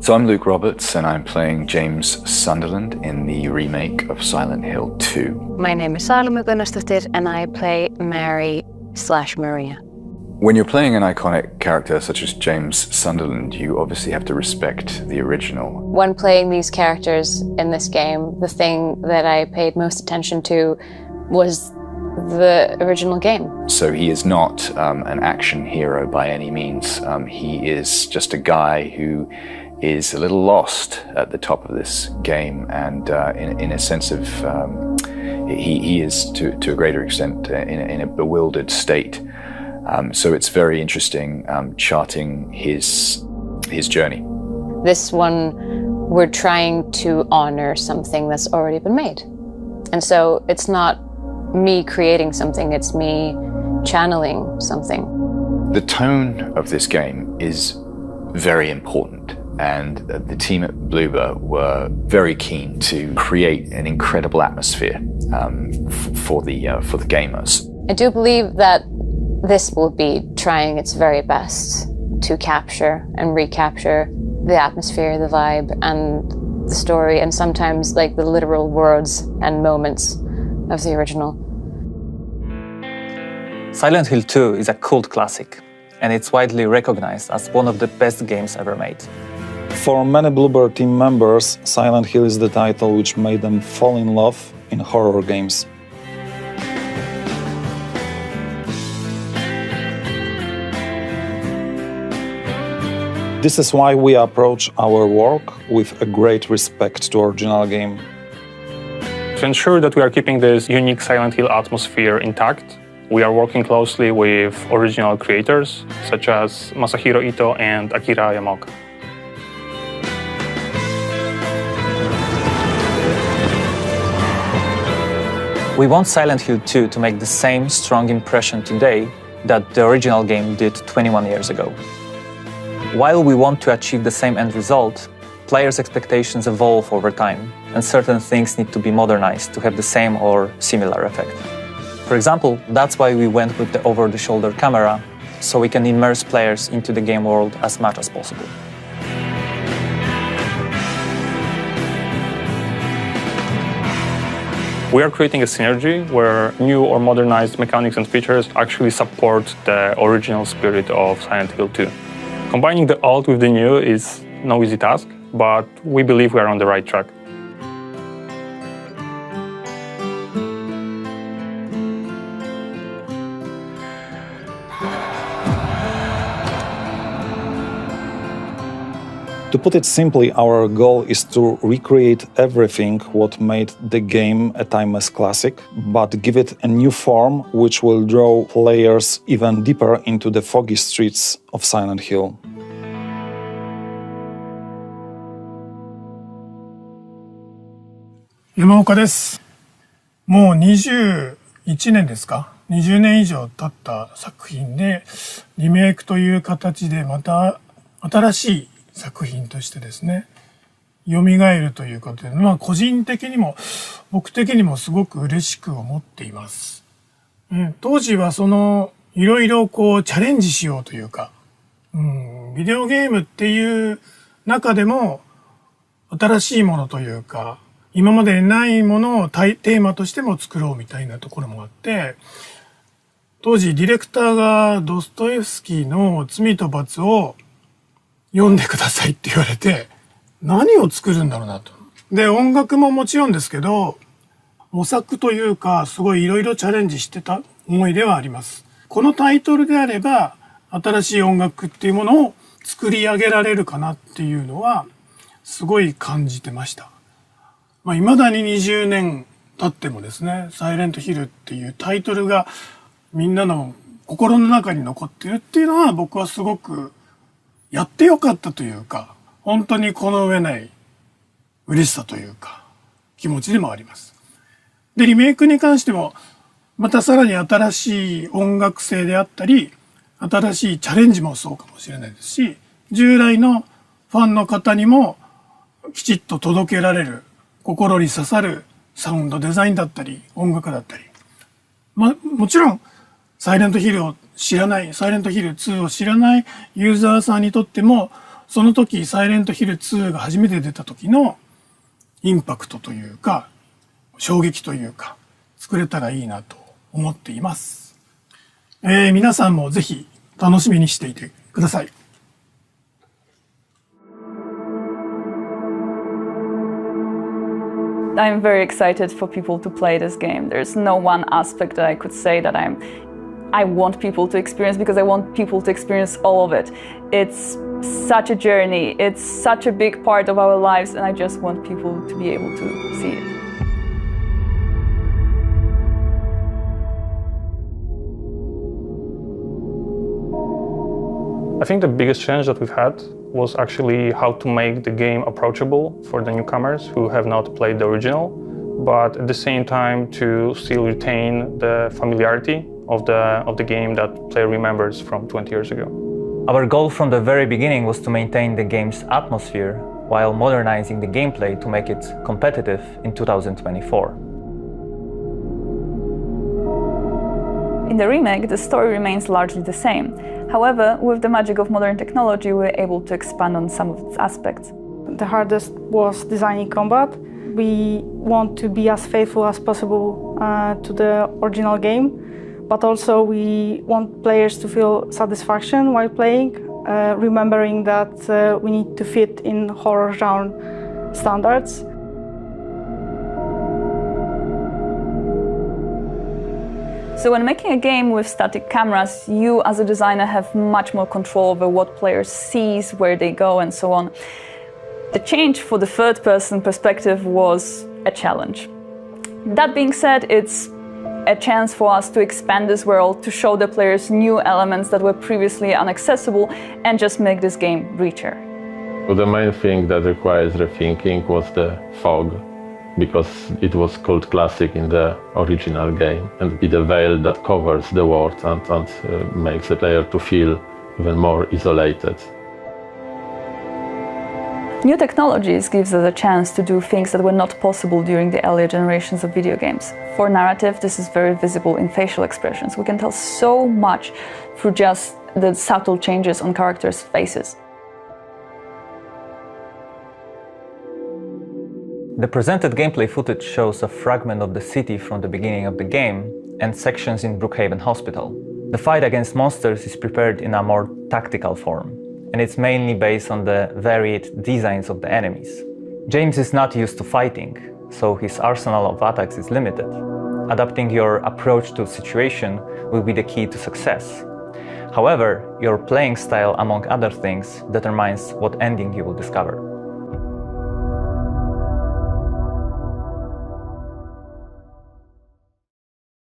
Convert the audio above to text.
So I'm Luke Roberts, and I'm playing James Sunderland in the remake of Silent Hill 2. My name is Salome Gunnarsdottir, and I play Mary/Maria. When you're playing an iconic character such as James Sunderland, you obviously have to respect the original. When playing these characters in this game, the thing that I paid most attention to was the original game. So he is not an action hero by any means. He is just a guy who is a little lost at the top of this game, and in a sense of he is to a greater extent in a bewildered state. So it's very interesting charting his journey. This one, we're trying to honor something that's already been made. And so it's not me creating something, it's me channeling something. The tone of this game is very important, and the team at Bloober were very keen to create an incredible atmosphere for the gamers. I do believe that this will be trying its very best to capture and recapture the atmosphere, the vibe, and the story, and sometimes like the literal words and moments of the original. Silent Hill 2 is a cult classic, and it's widely recognized as one of the best games ever made. For many Bloober team members, Silent Hill is the title which made them fall in love in horror games. This is why we approach our work with a great respect to original game. To ensure that we are keeping this unique Silent Hill atmosphere intact, we are working closely with original creators such as Masahiro Ito and Akira Yamaoka. We want Silent Hill 2 to make the same strong impression today that the original game did 21 years ago. While we want to achieve the same end result, players' expectations evolve over time, and certain things need to be modernized to have the same or similar effect. For example, that's why we went with the over-the-shoulder camera, so we can immerse players into the game world as much as possible. We are creating a synergy where new or modernized mechanics and features actually support the original spirit of Silent Hill 2. Combining the old with the new is no easy task, but we believe we are on the right track. To put it simply, our goal is to recreate everything what made the game a timeless classic, but give it a new form which will draw players even deeper into the foggy streets of Silent Hill. Yamaoka です。もう21年ですか？20年以上経った作品で、リメイクという形でまた新しい作品としてですね、蘇るということで、個人的にも僕的にもすごく嬉しく思っています。当時はいろいろチャレンジしようというか、ビデオゲームっていう中でも新しいものというか、今までにないものをテーマとしても作ろうみたいなところもあって、当時ディレクターがドストエフスキーの罪と罰を読んでくださいって言われて、何を作るんだろうなと。で、音楽ももちろんですけど、模索というか、すごいいろいろチャレンジしてた思いではあります。このタイトルであれば、新しい音楽っていうものを作り上げられるかなっていうのは、すごい感じてました。未だに20年経ってもですね、サイレントヒルっていうタイトルがみんなの心の中に残ってるっていうのは僕はすごくやってよかったというか、本当にこの上ない嬉しさというか、気持ちでもあります。で、リメイクに関しても、またさらに新しい音楽性であったり、新しいチャレンジもそうかもしれないですし、従来のファンの方にもきちっと届けられる、心に刺さるサウンドデザインだったり、音楽だったり。もちろん、サイレントヒルを知らない、サイレントヒル2を知らないユーザーさんにとっても、その時サイレントヒル2が初めて出た時のインパクトというか衝撃というか作れたらいいなと思っています。皆さんもぜひ楽しみにしていてください。I'm very excited for people to play this game. There's no one aspect that I could say that I want people to experience, because I want people to experience all of it. It's such a journey, it's such a big part of our lives, and I just want people to be able to see it. I think the biggest challenge that we've had was actually how to make the game approachable for the newcomers who have not played the original, but at the same time to still retain the familiarity of the game that player remembers from 20 years ago. Our goal from the very beginning was to maintain the game's atmosphere while modernizing the gameplay to make it competitive in 2024. In the remake, the story remains largely the same. However, with the magic of modern technology, we were able to expand on some of its aspects. The hardest was designing combat. We want to be as faithful as possible to the original game, but also we want players to feel satisfaction while playing, remembering that we need to fit in horror genre standards. So when making a game with static cameras, you as a designer have much more control over what players sees, where they go, and so on. The change for the third-person perspective was a challenge. That being said, it's a chance for us to expand this world, to show the players new elements that were previously inaccessible, and just make this game richer. Well, the main thing that requires rethinking was the fog, because it was called classic in the original game, and it's a veil that covers the world and makes the player to feel even more isolated. New technologies gives us a chance to do things that were not possible during the earlier generations of video games. For narrative, this is very visible in facial expressions. We can tell so much through just the subtle changes on characters' faces. The presented gameplay footage shows a fragment of the city from the beginning of the game and sections in Brookhaven Hospital. The fight against monsters is prepared in a more tactical form, and it's mainly based on the varied designs of the enemies. James is not used to fighting, so his arsenal of attacks is limited. Adapting your approach to a situation will be the key to success. However, your playing style, among other things, determines what ending you will discover.